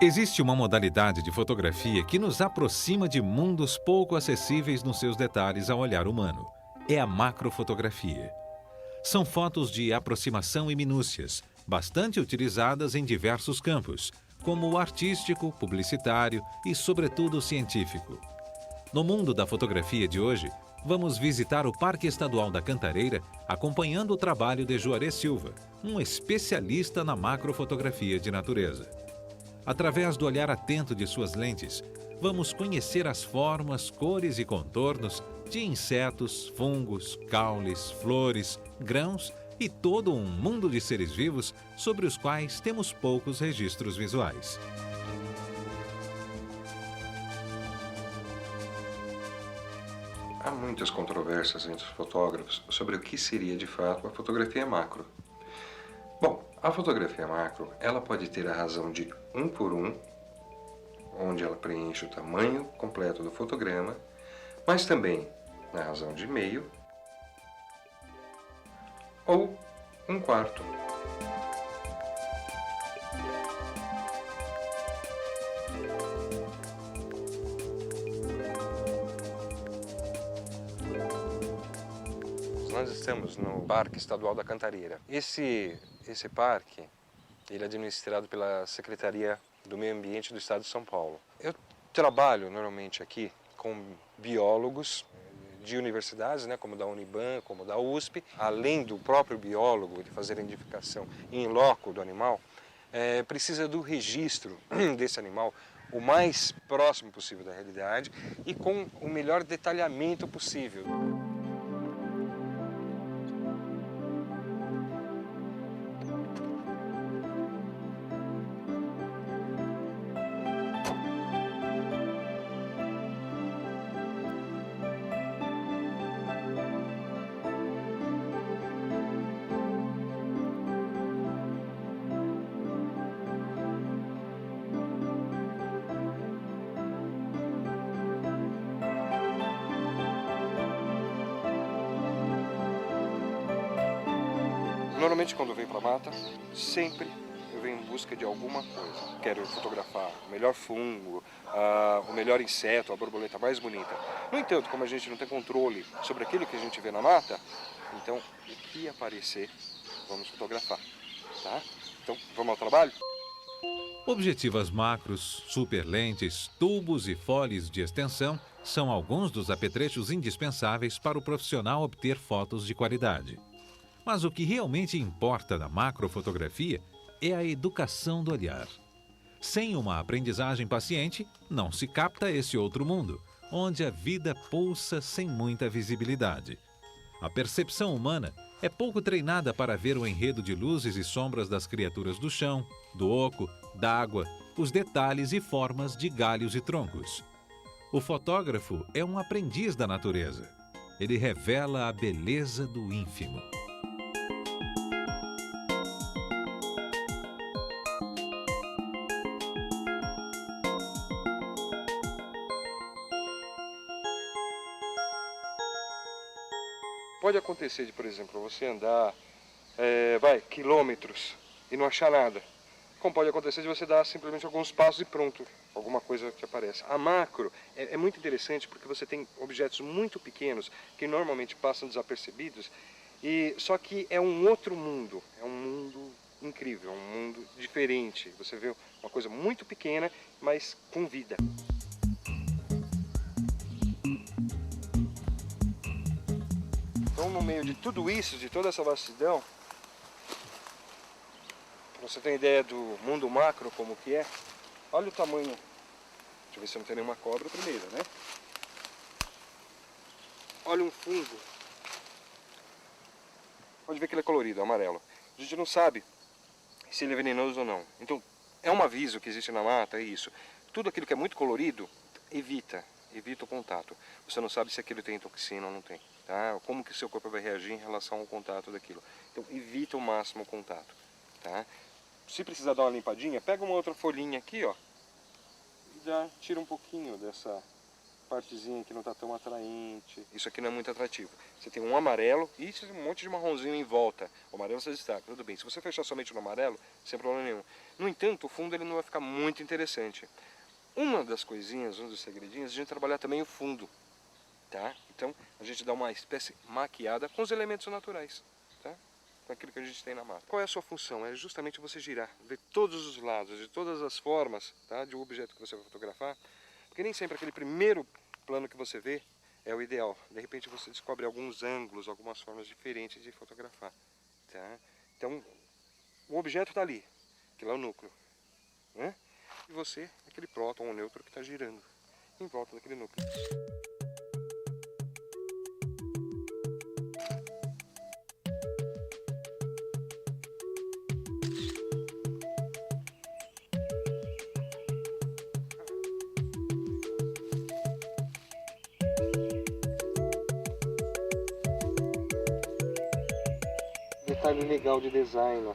Existe uma modalidade de fotografia que nos aproxima de mundos pouco acessíveis nos seus detalhes ao olhar humano. É a macrofotografia. São fotos de aproximação e minúcias, bastante utilizadas em diversos campos, como o artístico, publicitário e, sobretudo, científico. No mundo da fotografia de hoje, vamos visitar o Parque Estadual da Cantareira, acompanhando o trabalho de Juarez Silva, um especialista na macrofotografia de natureza. Através do olhar atento de suas lentes, vamos conhecer as formas, cores e contornos de insetos, fungos, caules, flores, grãos e todo um mundo de seres vivos sobre os quais temos poucos registros visuais. Há muitas controvérsias entre os fotógrafos sobre o que seria de fato a fotografia macro. Bom, a fotografia macro, ela pode ter a razão de 1 por 1, onde ela preenche o tamanho completo do fotograma, mas também na razão de meio ou 1/4. Nós estamos no Parque Estadual da Cantareira. Esse parque, ele é administrado pela Secretaria do Meio Ambiente do Estado de São Paulo. Eu trabalho normalmente aqui com biólogos de universidades, como da Uniban, como da USP. Além do próprio biólogo de fazer a identificação in loco do animal, precisa do registro desse animal o mais próximo possível da realidade e com o melhor detalhamento possível. Normalmente quando eu venho para a mata, sempre eu venho em busca de alguma coisa. Quero fotografar o melhor fungo, o melhor inseto, a borboleta mais bonita. No entanto, como a gente não tem controle sobre aquilo que a gente vê na mata, então o que aparecer, vamos fotografar, tá? Então, vamos ao trabalho? Objetivas macros, superlentes, tubos e foles de extensão são alguns dos apetrechos indispensáveis para o profissional obter fotos de qualidade. Mas o que realmente importa na macrofotografia é a educação do olhar. Sem uma aprendizagem paciente, não se capta esse outro mundo, onde a vida pulsa sem muita visibilidade. A percepção humana é pouco treinada para ver o enredo de luzes e sombras das criaturas do chão, do oco, da água, os detalhes e formas de galhos e troncos. O fotógrafo é um aprendiz da natureza. Ele revela a beleza do ínfimo. Pode acontecer de, por exemplo, você andar quilômetros e não achar nada. Como pode acontecer de você dar simplesmente alguns passos e pronto, alguma coisa que aparece. A macro é muito interessante porque você tem objetos muito pequenos que normalmente passam desapercebidos, só que é um outro mundo, é um mundo incrível, um mundo diferente. Você vê uma coisa muito pequena, mas com vida. Então, no meio de tudo isso, de toda essa vastidão, para você ter ideia do mundo macro como que é, olha o tamanho. Deixa eu ver se não tem nenhuma cobra primeiro, né? Olha um fungo. Pode ver que ele é colorido, amarelo. A gente não sabe se ele é venenoso ou não. Então, é um aviso que existe na mata, é isso. Tudo aquilo que é muito colorido, evita o contato. Você não sabe se aquilo tem toxina ou não tem. tá? Como que o seu corpo vai reagir em relação ao contato daquilo. Então evita ao máximo o contato, tá? Se precisar dar uma limpadinha, pega uma outra folhinha aqui, ó, e já tira um pouquinho dessa partezinha que não está tão atraente. Isso aqui não é muito atrativo. Você tem um amarelo e um monte de marronzinho em volta. O amarelo você destaca, tudo bem. Se você fechar somente no amarelo, sem problema nenhum. No entanto, o fundo ele não vai ficar muito interessante. Uma das coisinhas, um dos segredinhos, a gente trabalhar também o fundo, tá? Então, a gente dá uma espécie maquiada com os elementos naturais, tá? Com aquilo que a gente tem na mata. Qual é a sua função? É justamente você girar, ver todos os lados, de todas as formas, tá? De um objeto que você vai fotografar. Porque nem sempre aquele primeiro plano que você vê é o ideal. De repente você descobre alguns ângulos, algumas formas diferentes de fotografar, tá? Então, o objeto está ali, que lá é o núcleo, né? E você é aquele próton ou nêutron que está girando em volta daquele núcleo. Detalhe legal de design, ó.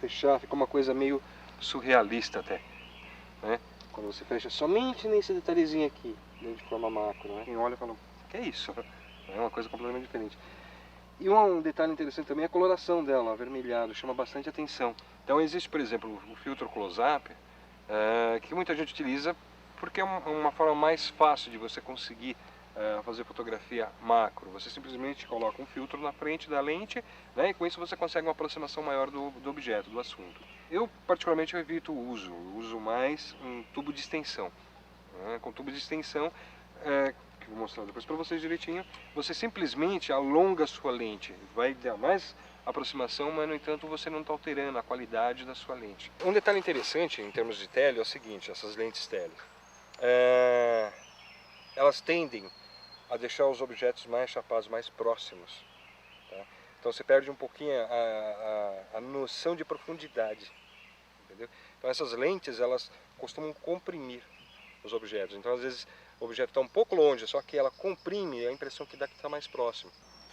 Fechar, fica uma coisa meio surrealista até, né? Quando você fecha somente nesse detalhezinho aqui, de forma macro, né? Quem olha e fala, que é isso? É uma coisa completamente diferente. E um detalhe interessante também é a coloração dela, avermelhado, chama bastante atenção. Então existe, por exemplo, o filtro close-up, que muita gente utiliza porque é uma forma mais fácil de você conseguir fazer fotografia macro. Você simplesmente coloca um filtro na frente da lente, né, e com isso você consegue uma aproximação maior do objeto, do assunto. Eu particularmente evito o uso, eu uso mais um tubo de extensão. Com tubo de extensão, que eu vou mostrar depois para vocês direitinho, você simplesmente alonga a sua lente, vai dar mais aproximação, mas no entanto você não está alterando a qualidade da sua lente. Um detalhe interessante em termos de tele é o seguinte, essas lentes tele, elas tendem a deixar os objetos mais chapados, mais próximos, tá? Então você perde um pouquinho a noção de profundidade, entendeu? Então essas lentes, elas costumam comprimir os objetos, então às vezes o objeto está um pouco longe, só que ela comprime a impressão que dá que está mais próximo.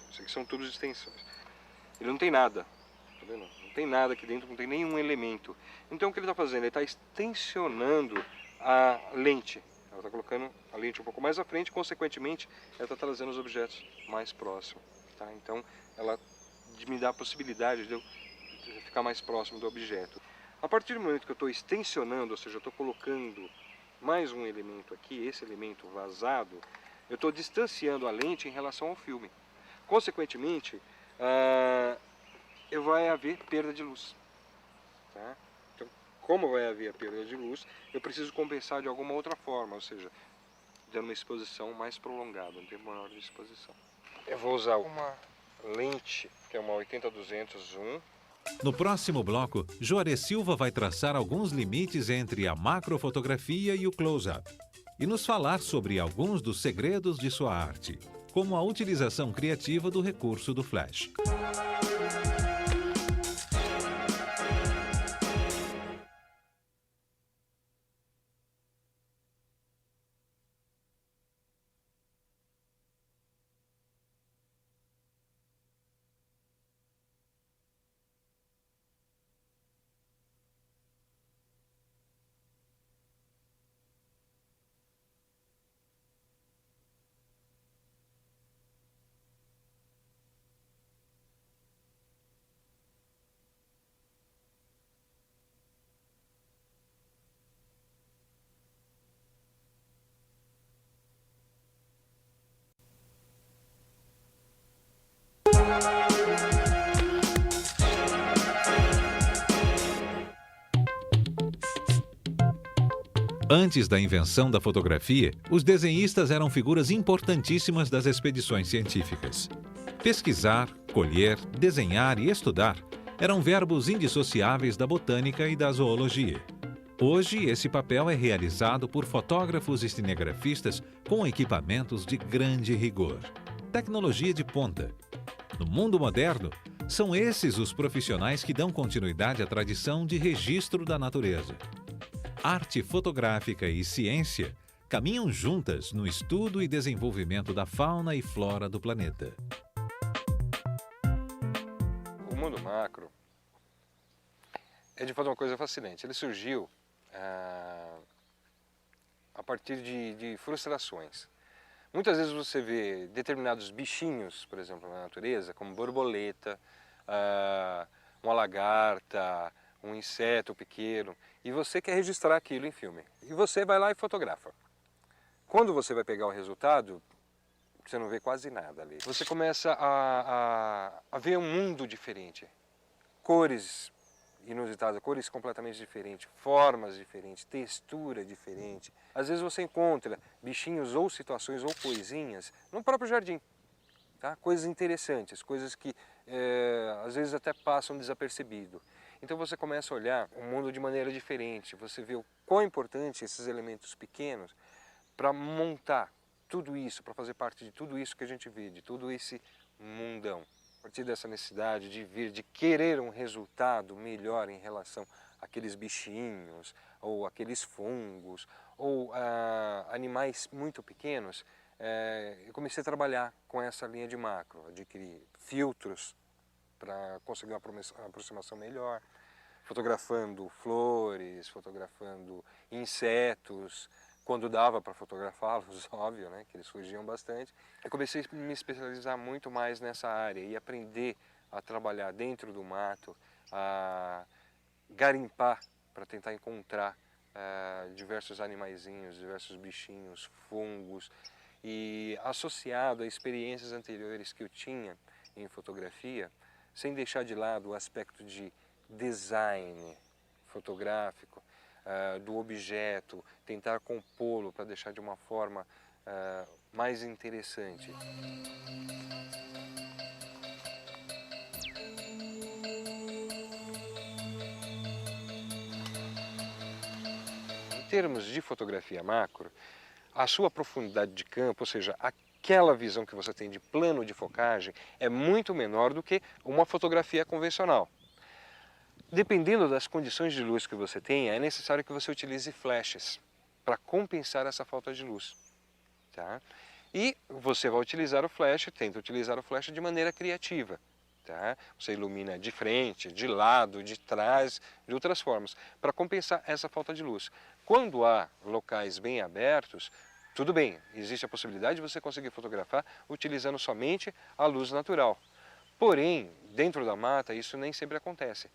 Isso aqui são tubos de extensões. Ele não tem nada, tá vendo? Não tem nada aqui dentro, não tem nenhum elemento. Então o que ele está fazendo? Ele está extensionando a lente. Ela está colocando a lente um pouco mais à frente, consequentemente, ela está trazendo os objetos mais próximos, tá? Então, ela me dá a possibilidade de eu ficar mais próximo do objeto. A partir do momento que eu estou extensionando, ou seja, eu estou colocando mais um elemento aqui, esse elemento vazado, eu estou distanciando a lente em relação ao filme. Consequentemente, vai haver perda de luz, tá? Como vai haver a perda de luz, eu preciso compensar de alguma outra forma, ou seja, dando uma exposição mais prolongada, um tempo maior de exposição. Eu vou usar uma lente, que é uma 80-200 zoom. No próximo bloco, Juarez Silva vai traçar alguns limites entre a macrofotografia e o close-up e nos falar sobre alguns dos segredos de sua arte, como a utilização criativa do recurso do flash. Antes da invenção da fotografia, os desenhistas eram figuras importantíssimas das expedições científicas. Pesquisar, colher, desenhar e estudar eram verbos indissociáveis da botânica e da zoologia. Hoje, esse papel é realizado por fotógrafos e cinegrafistas com equipamentos de grande rigor. Tecnologia de ponta. No mundo moderno, são esses os profissionais que dão continuidade à tradição de registro da natureza. Arte fotográfica e ciência caminham juntas no estudo e desenvolvimento da fauna e flora do planeta. O mundo macro é de fato uma coisa fascinante. Ele surgiu a partir de frustrações. Muitas vezes você vê determinados bichinhos, por exemplo, na natureza, como borboleta, uma lagarta, um inseto pequeno, e você quer registrar aquilo em filme. E você vai lá e fotografa. Quando você vai pegar o resultado, você não vê quase nada ali. Você começa a ver um mundo diferente, cores inusitadas, cores completamente diferentes, formas diferentes, textura diferente. Às vezes você encontra bichinhos ou situações ou coisinhas no próprio jardim. Tá? Coisas interessantes, coisas que às vezes até passam desapercebido. Então você começa a olhar o mundo de maneira diferente, você vê o quão importante esses elementos pequenos para montar tudo isso, para fazer parte de tudo isso que a gente vê, de todo esse mundão. A partir dessa necessidade de vir, de querer um resultado melhor em relação àqueles bichinhos, ou aqueles fungos, ou animais muito pequenos, eu comecei a trabalhar com essa linha de macro, adquirir filtros para conseguir uma aproximação melhor, fotografando flores, fotografando insetos, quando dava para fotografá-los, óbvio, né, que eles fugiam bastante. Eu comecei a me especializar muito mais nessa área e aprender a trabalhar dentro do mato, a garimpar para tentar encontrar diversos animaizinhos, diversos bichinhos, fungos, e associado a experiências anteriores que eu tinha em fotografia, sem deixar de lado o aspecto de design fotográfico, do objeto, tentar compô-lo para deixar de uma forma mais interessante. Em termos de fotografia macro, a sua profundidade de campo, ou seja, aquela visão que você tem de plano de focagem, é muito menor do que uma fotografia convencional. Dependendo das condições de luz que você tenha, é necessário que você utilize flashes para compensar essa falta de luz. Tá? E você vai utilizar o flash, tenta utilizar o flash de maneira criativa. Tá? Você ilumina de frente, de lado, de trás, de outras formas, para compensar essa falta de luz. Quando há locais bem abertos, tudo bem, existe a possibilidade de você conseguir fotografar utilizando somente a luz natural. Porém, dentro da mata, isso nem sempre acontece.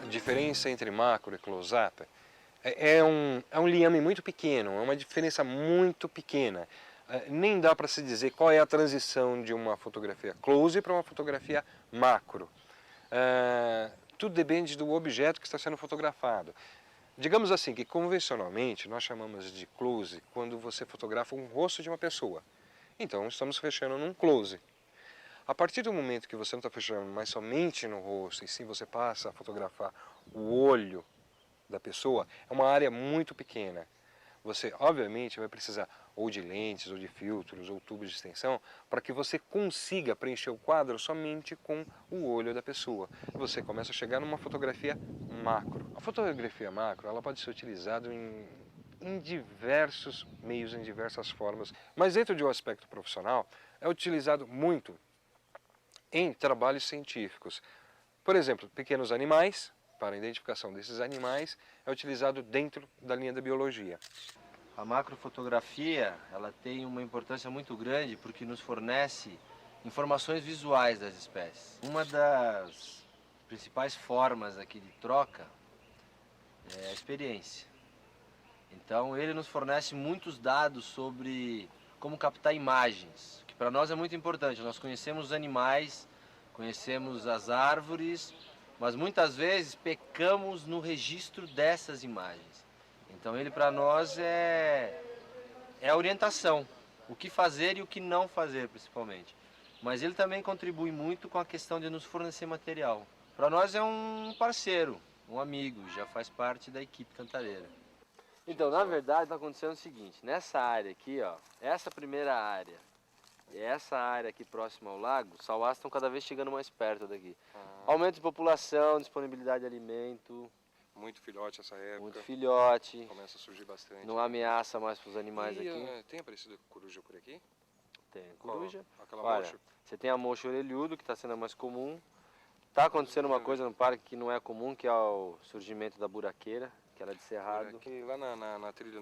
A diferença entre macro e close-up é um liame muito pequeno, é uma diferença muito pequena. Nem dá para se dizer qual é a transição de uma fotografia close para uma fotografia macro. Tudo depende do objeto que está sendo fotografado. Digamos assim que convencionalmente nós chamamos de close quando você fotografa um rosto de uma pessoa. Então estamos fechando num close. A partir do momento que você não está fechando mais somente no rosto, e sim você passa a fotografar o olho da pessoa, é uma área muito pequena. Você, obviamente, vai precisar ou de lentes, ou de filtros, ou tubos de extensão, para que você consiga preencher o quadro somente com o olho da pessoa. E você começa a chegar numa fotografia macro. A fotografia macro ela pode ser utilizada em diversos meios, em diversas formas, mas dentro de um aspecto profissional, é utilizado muito em trabalhos científicos. Por exemplo, pequenos animais, para a identificação desses animais, é utilizado dentro da linha da biologia. A macrofotografia ela tem uma importância muito grande porque nos fornece informações visuais das espécies. Uma das principais formas aqui de troca é a experiência. Então ele nos fornece muitos dados sobre como captar imagens, que para nós é muito importante. Nós conhecemos os animais, conhecemos as árvores, mas muitas vezes pecamos no registro dessas imagens. Então ele para nós é é a orientação, o que fazer e o que não fazer, principalmente. Mas ele também contribui muito com a questão de nos fornecer material. Para nós é um parceiro, um amigo, já faz parte da equipe cantareira. Então, na verdade, está acontecendo o seguinte, nessa área aqui, ó, essa primeira área e essa área aqui próxima ao lago, os sauás estão cada vez chegando mais perto daqui. Aumento de população, disponibilidade de alimento. Muito filhote essa época. Muito filhote. Começa a surgir bastante. Não ameaça mais para os animais aqui. Tem aparecido coruja por aqui? Tem coruja. Aquela Olha, mocho? você tem a mocho orelhudo, que está sendo a mais comum. Está acontecendo uma coisa no parque que não é comum, que é o surgimento da buraqueira, que ela é de cerrado. Que lá na trilha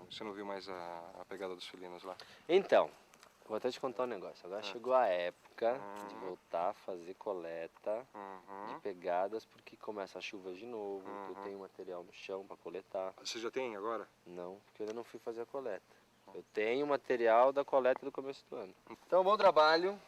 você não viu mais a pegada dos felinos lá? Então, vou até te contar um negócio. Agora chegou a época de voltar a fazer coleta de pegadas, porque começa a chuva de novo, eu tenho material no chão para coletar. Você já tem agora? Não, porque eu ainda não fui fazer a coleta. Eu tenho material da coleta do começo do ano. Então, bom trabalho.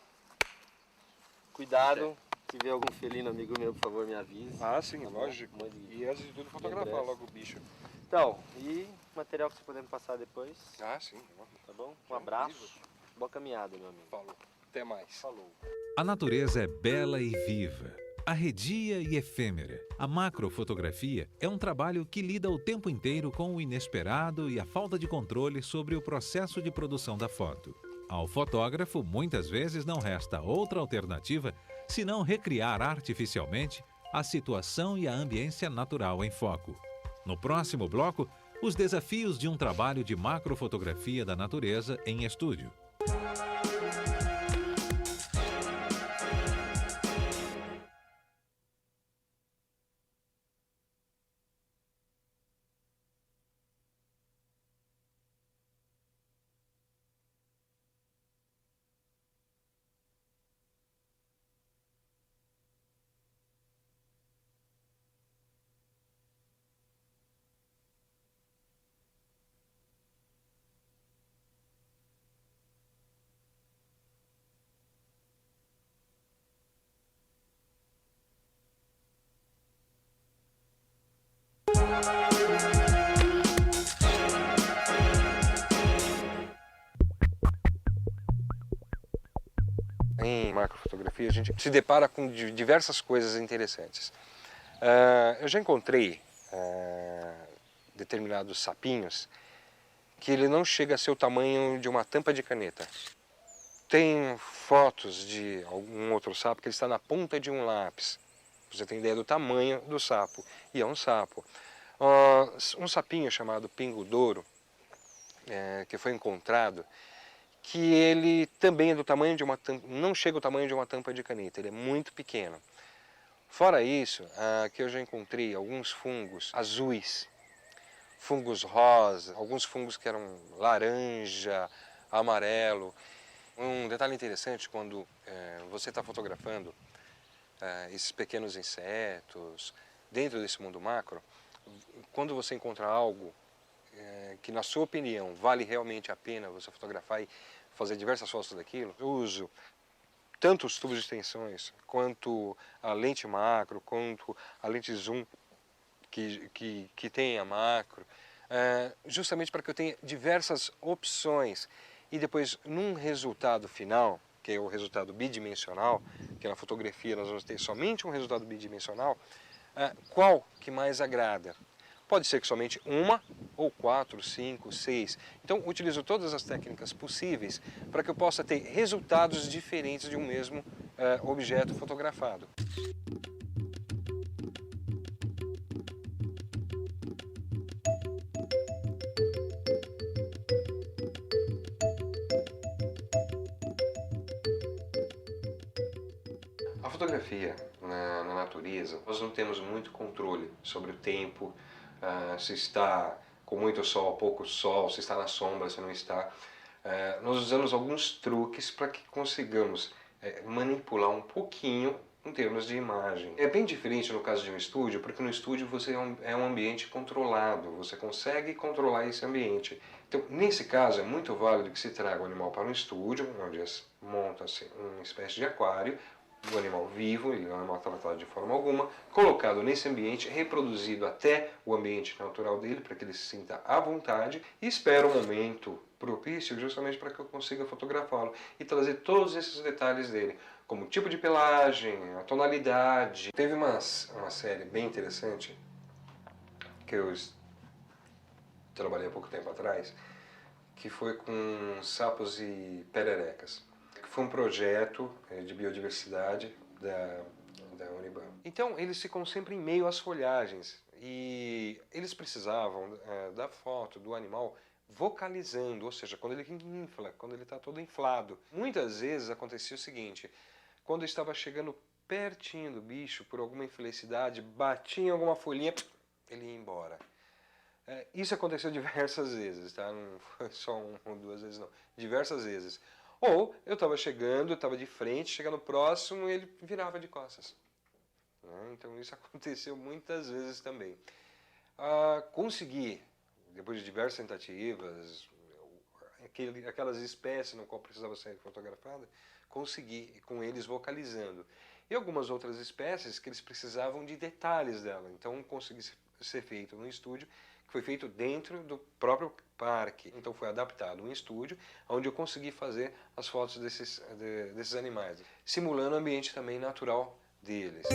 Cuidado. Se vê algum felino amigo meu, por favor, me avise. Ah, sim, Tá bom? lógico. E antes de tudo, fotografar Lembrança. logo o bicho. Então, e material que você puder me passar depois, Ah, sim. tá bom? Um abraço. Boa caminhada, meu amigo. Falou. Até mais. Falou. A natureza é bela e viva, arredia e efêmera. A macrofotografia é um trabalho que lida o tempo inteiro com o inesperado e a falta de controle sobre o processo de produção da foto. Ao fotógrafo, muitas vezes não resta outra alternativa senão recriar artificialmente a situação e a ambiência natural em foco. No próximo bloco, os desafios de um trabalho de macrofotografia da natureza em estúdio. Em macrofotografia, a gente se depara com diversas coisas interessantes. Eu já encontrei determinados sapinhos que ele não chega a ser o tamanho de uma tampa de caneta. Tem fotos de algum outro sapo que ele está na ponta de um lápis. Você tem ideia do tamanho do sapo. E é um sapo. Um sapinho chamado pingo-douro, que foi encontrado, que ele também é do tamanho de uma tampa, não chega ao tamanho de uma tampa de caneta, ele é muito pequeno. Fora isso, aqui eu já encontrei alguns fungos azuis, fungos rosa, alguns fungos que eram laranja, amarelo. Um detalhe interessante, quando você está fotografando esses pequenos insetos dentro desse mundo macro, quando você encontra algo que na sua opinião vale realmente a pena você fotografar e fazer diversas fotos daquilo, eu uso tanto os tubos de extensões, quanto a lente macro, quanto a lente zoom que tem a macro, justamente para que eu tenha diversas opções e depois num resultado final, que é o resultado bidimensional, que na fotografia nós vamos ter somente um resultado bidimensional, qual que mais agrada? Pode ser que somente uma, ou 4, 5, 6. Então, utilizo todas as técnicas possíveis para que eu possa ter resultados diferentes de um mesmo objeto fotografado. A fotografia na natureza, nós não temos muito controle sobre o tempo, se está com muito sol, pouco sol, se está na sombra, se não está. Nós usamos alguns truques para que consigamos manipular um pouquinho em termos de imagem. É bem diferente no caso de um estúdio, porque no estúdio você é um ambiente controlado, você consegue controlar esse ambiente. Então, nesse caso, é muito válido que se traga o animal para um estúdio, onde monta-se uma espécie de aquário, do animal vivo, ele não é maltratado de forma alguma, colocado nesse ambiente, reproduzido até o ambiente natural dele, para que ele se sinta à vontade, e espera um momento propício justamente para que eu consiga fotografá-lo e trazer todos esses detalhes dele, como o tipo de pelagem, a tonalidade. Teve uma série bem interessante que eu trabalhei há pouco tempo atrás, que foi com sapos e pererecas. Foi um projeto de biodiversidade da Unibam. Então eles ficam sempre em meio às folhagens e eles precisavam da foto do animal vocalizando, ou seja, quando ele infla, quando ele está todo inflado. Muitas vezes acontecia o seguinte: quando eu estava chegando pertinho do bicho, por alguma infelicidade, batia em alguma folhinha, ele ia embora. Isso aconteceu diversas vezes, tá? Não foi só uma ou duas vezes, não. Diversas vezes. Ou eu estava chegando, estava de frente, chegando próximo e ele virava de costas. Então isso aconteceu muitas vezes também. Consegui, depois de diversas tentativas, aquelas espécies no qual precisava ser fotografada, consegui com eles vocalizando. E algumas outras espécies que eles precisavam de detalhes dela. Então consegui ser feito no estúdio, que foi feito dentro do próprio parque. Então foi adaptado um estúdio onde eu consegui fazer as fotos desses animais, simulando o ambiente também natural deles.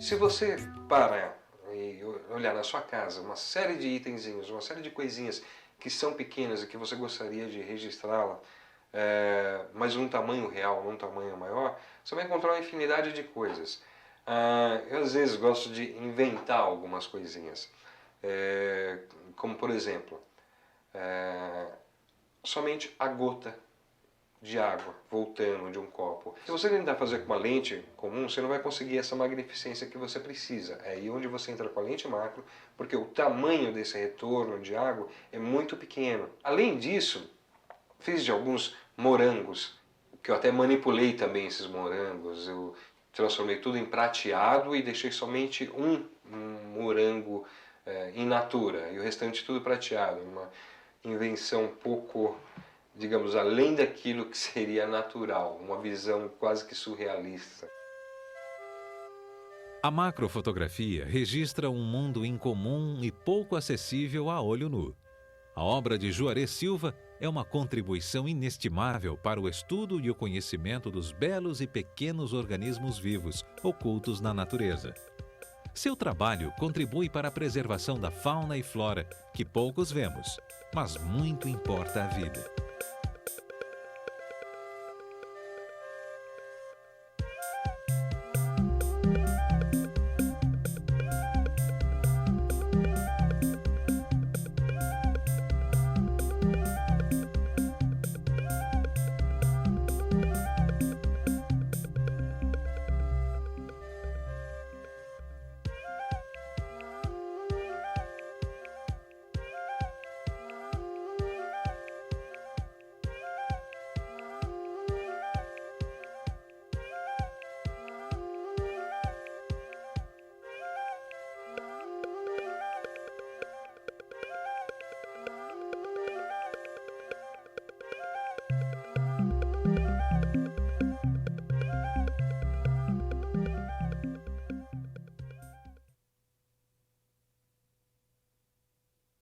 Se você parar e olhar na sua casa uma série de itenzinhos, uma série de coisinhas que são pequenas e que você gostaria de registrá-la, mas num tamanho real, num tamanho maior, você vai encontrar uma infinidade de coisas. Eu às vezes gosto de inventar algumas coisinhas, como por exemplo, somente a gota de água voltando de um copo. Se você tentar fazer com uma lente comum, você não vai conseguir essa magnificência que você precisa. É aí onde você entra com a lente macro, porque o tamanho desse retorno de água é muito pequeno. Além disso, fiz de alguns morangos, que eu até manipulei também esses morangos. Eu transformei tudo em prateado e deixei somente um morango in natura, e o restante tudo prateado. Uma invenção um pouco, digamos, além daquilo que seria natural, uma visão quase que surrealista. A macrofotografia registra um mundo incomum e pouco acessível a olho nu. A obra de Juarez Silva é uma contribuição inestimável para o estudo e o conhecimento dos belos e pequenos organismos vivos ocultos na natureza. Seu trabalho contribui para a preservação da fauna e flora, que poucos vemos, mas muito importa à vida.